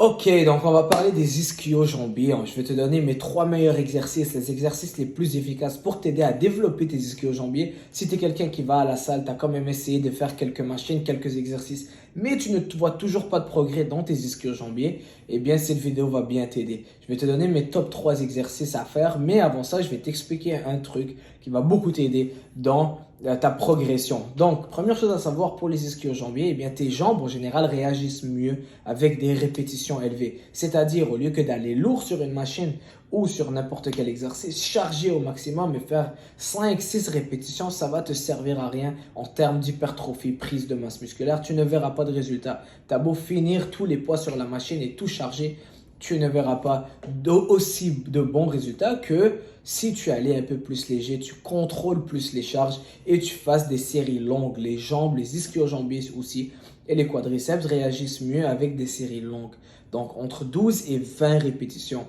Ok, donc on va parler des ischio-jambiers. Je vais te donner mes 3 meilleurs exercices, les exercices les plus efficaces pour t'aider à développer tes ischio-jambiers. Si tu es quelqu'un qui va à la salle, tu as quand même essayé de faire quelques machines, quelques exercices, mais tu ne vois toujours pas de progrès dans tes ischio-jambiers, eh bien cette vidéo va bien t'aider. Je vais te donner mes top 3 exercices à faire, mais avant ça, je vais t'expliquer un truc qui va beaucoup t'aider dans ta progression. Donc, première chose à savoir pour les ischio-jambiers, eh bien tes jambes en général réagissent mieux avec des répétitions élevées. C'est-à-dire, au lieu que d'aller lourd sur une machine ou sur n'importe quel exercice, charger au maximum et faire 5-6 répétitions, ça va te servir à rien en termes d'hypertrophie, prise de masse musculaire. Tu ne verras pas de résultat. Tu as beau finir tous les poids sur la machine et tout charger, tu ne verras pas aussi de bons résultats que si tu allais un peu plus léger, tu contrôles plus les charges et tu fasses des séries longues. Les jambes, les ischio-jambiers aussi et les quadriceps réagissent mieux avec des séries longues. Donc entre 12 et 20 répétitions.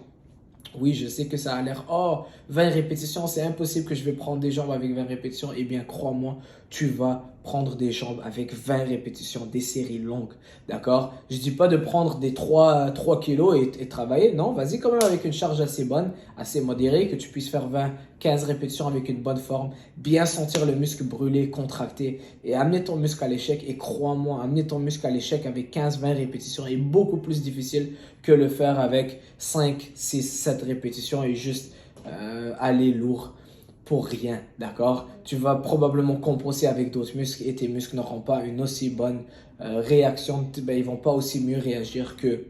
Oui, je sais que ça a l'air, oh, 20 répétitions, c'est impossible que je vais prendre des jambes avec 20 répétitions. Eh bien, crois-moi, tu vas prendre des jambes avec 20 répétitions, des séries longues. D'accord? Je ne dis pas de prendre des 3 kilos et travailler. Non, vas-y quand même avec une charge assez bonne, assez modérée, que tu puisses faire 15 répétitions avec une bonne forme, bien sentir le muscle brûler, contracter et amener ton muscle à l'échec. Et crois-moi, amener ton muscle à l'échec avec 15-20 répétitions est beaucoup plus difficile que le faire avec 5, 6, 7 répétitions et juste aller lourd pour rien, d'accord? Tu vas probablement compenser avec d'autres muscles et tes muscles n'auront pas une aussi bonne réaction, ben, ils vont pas aussi mieux réagir que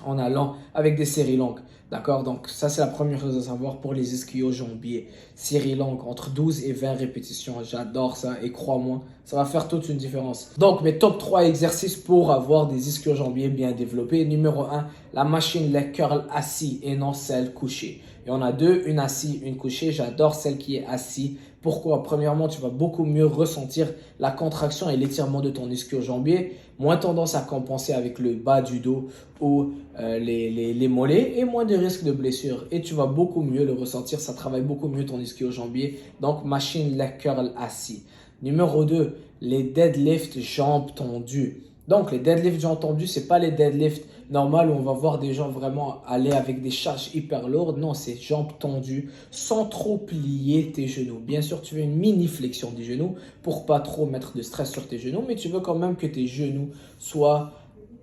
en allant avec des séries longues. D'accord? Donc, ça, c'est la première chose à savoir pour les ischio-jambiers. Séries longues, entre 12 et 20 répétitions. J'adore ça et crois-moi, ça va faire toute une différence. Donc, mes top 3 exercices pour avoir des ischio-jambiers bien développés. Numéro 1, la machine leg curl assis et non celle couchée. Il y en a deux, une assise, une couchée. J'adore celle qui est assise. Pourquoi? Premièrement, tu vas beaucoup mieux ressentir la contraction et l'étirement de ton ischio-jambier. Moins tendance à compenser avec le bas du dos ou les mollets et moins de risque de blessure. Et tu vas beaucoup mieux le ressentir. Ça travaille beaucoup mieux ton ischio-jambier. Donc, machine leg curl assis. Numéro 2, les deadlifts jambes tendues. Donc, les deadlifts jambes tendues, ce n'est pas les deadlifts normales où on va voir des gens vraiment aller avec des charges hyper lourdes. Non, c'est jambes tendues sans trop plier tes genoux. Bien sûr, tu veux une mini flexion des genoux pour pas trop mettre de stress sur tes genoux, mais tu veux quand même que tes genoux soient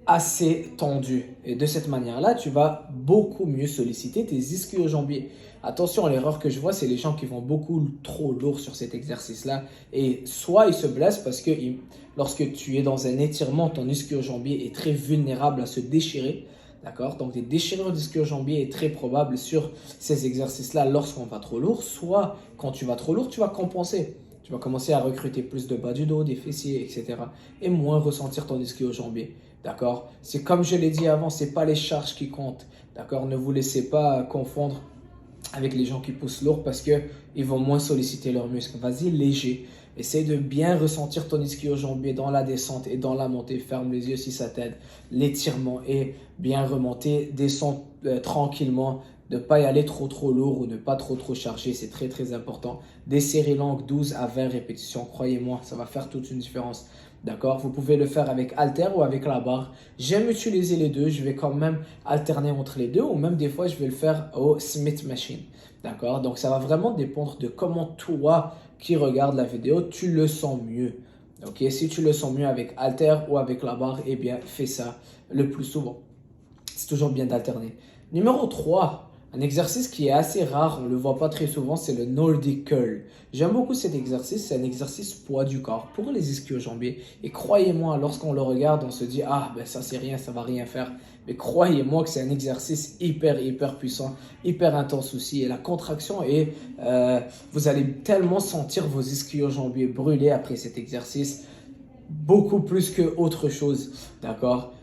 assez tendus. Et de cette manière-là, tu vas beaucoup mieux solliciter tes ischio-jambiers. Attention, l'erreur que je vois, c'est les gens qui vont beaucoup trop lourd sur cet exercice-là. Et soit ils se blessent parce que lorsque tu es dans un étirement, ton ischio-jambier est très vulnérable à se déchirer. D'accord? Donc, des déchirures d'ischio-jambier est très probable sur ces exercices-là lorsqu'on va trop lourd. Soit quand tu vas trop lourd, tu vas compenser. Tu vas commencer à recruter plus de bas du dos, des fessiers, etc. Et moins ressentir ton ischio-jambier. D'accord? C'est comme je l'ai dit avant, ce n'est pas les charges qui comptent. D'accord? Ne vous laissez pas confondre avec les gens qui poussent lourd parce qu'ils vont moins solliciter leurs muscles. Vas-y, léger. Essaye de bien ressentir ton ischio-jambier dans la descente et dans la montée. Ferme les yeux si ça t'aide. L'étirement est bien remonté. Descends tranquillement. Ne pas y aller trop lourd ou ne pas trop charger. C'est très important. Des séries longues, 12 à 20 répétitions. Croyez-moi, ça va faire toute une différence. D'accord? Vous pouvez le faire avec halter ou avec la barre. J'aime utiliser les deux. Je vais quand même alterner entre les deux ou même des fois, je vais le faire au Smith Machine. D'accord? Donc, ça va vraiment dépendre de comment toi qui regarde la vidéo, tu le sens mieux. Ok? Si tu le sens mieux avec halter ou avec la barre, eh bien, fais ça le plus souvent. C'est toujours bien d'alterner. Numéro 3. Un exercice qui est assez rare, on ne le voit pas très souvent, c'est le Nordic Curl. J'aime beaucoup cet exercice, c'est un exercice poids du corps pour les ischio-jambiers. Et croyez-moi, lorsqu'on le regarde, on se dit « Ah, ben ça c'est rien, ça va rien faire ». Mais croyez-moi que c'est un exercice hyper puissant, hyper intense aussi. Et la contraction, vous allez tellement sentir vos ischio-jambiers brûler après cet exercice, beaucoup plus que autre chose, d'accord?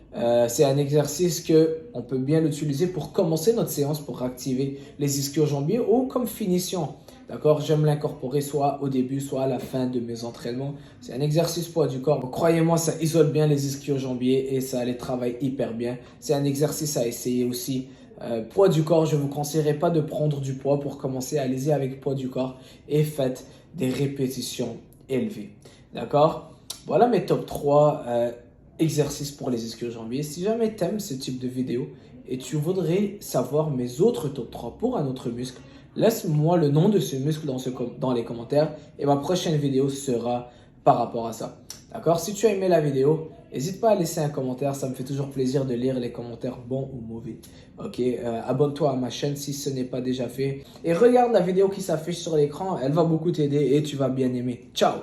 C'est un exercice qu'on peut bien l'utiliser pour commencer notre séance, pour activer les ischio-jambiers ou comme finition. D'accord? J'aime l'incorporer soit au début, soit à la fin de mes entraînements. C'est un exercice poids du corps. Croyez-moi, ça isole bien les ischio-jambiers et ça les travaille hyper bien. C'est un exercice à essayer aussi. Poids du corps, je ne vous conseillerais pas de prendre du poids pour commencer. Allez-y avec poids du corps et faites des répétitions élevées. D'accord? Voilà mes top 3 exercices pour les ischio-jambiers. Si jamais tu aimes ce type de vidéo et tu voudrais savoir mes autres top 3 pour un autre muscle, laisse-moi le nom de ce muscle dans les commentaires et ma prochaine vidéo sera par rapport à ça. D'accord? Si tu as aimé la vidéo, n'hésite pas à laisser un commentaire, ça me fait toujours plaisir de lire les commentaires bons ou mauvais. Ok, abonne-toi à ma chaîne si ce n'est pas déjà fait et regarde la vidéo qui s'affiche sur l'écran, elle va beaucoup t'aider et tu vas bien aimer. Ciao!